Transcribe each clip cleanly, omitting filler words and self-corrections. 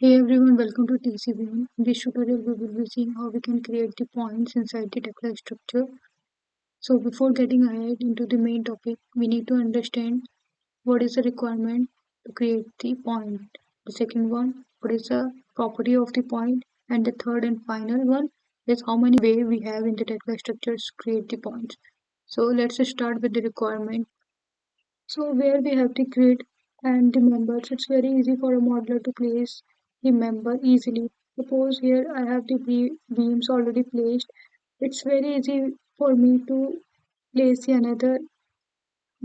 Hey everyone, welcome to TCB. In this tutorial, we will be seeing how we can create the points inside the Tekla structure. So before getting ahead into the main topic, we need to understand what is the requirement to create the point. The second one, what is the property of the point, and the third and final one is how many way we have in the Tekla structures to create the points. So let's start with the requirement. So where we have the grid and the members, it's very easy for a modeler to place the member easily. Suppose here I have the beams already placed. It's very easy for me to place the another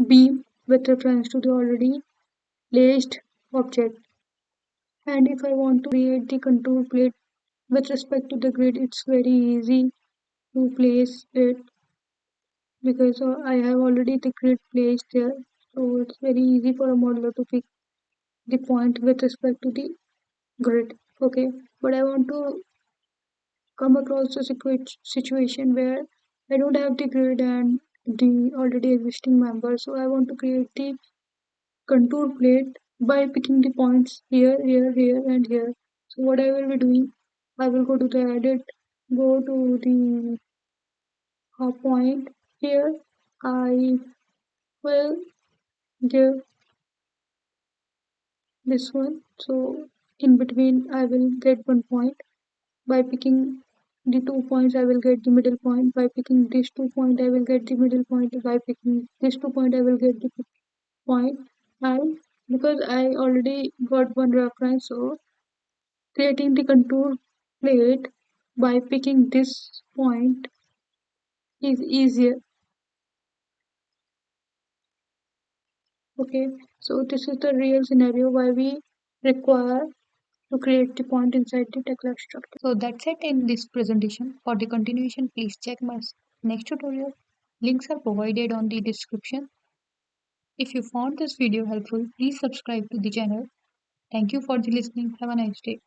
beam with reference to the already placed object. And if I want to create the contour plate with respect to the grid, it's very easy to place it because I have already the grid placed there. So it's very easy for a modeler to pick the point with respect to the grid. Okay, but I want to come across a situation where I don't have the grid and the already existing member, so I want to create the contour plate by picking the points here, here, here, and here. So what I will be doing, I will go to the edit, go to the point here. I will give this one. So in between, I will get one point. By picking the 2 points, I will get the middle point. By picking this 2 point, I will get the middle point. By picking this 2 point, I will get the point. And because I already got one reference, so creating the contour plate by picking this point is easier. Okay, so this is the real scenario why we require to create the point inside the Tekla structure. So that's it in this presentation. For the continuation, please check my next tutorial. Links are provided on the description. If you found this video helpful, please subscribe to the channel. Thank you for the listening. Have a nice day.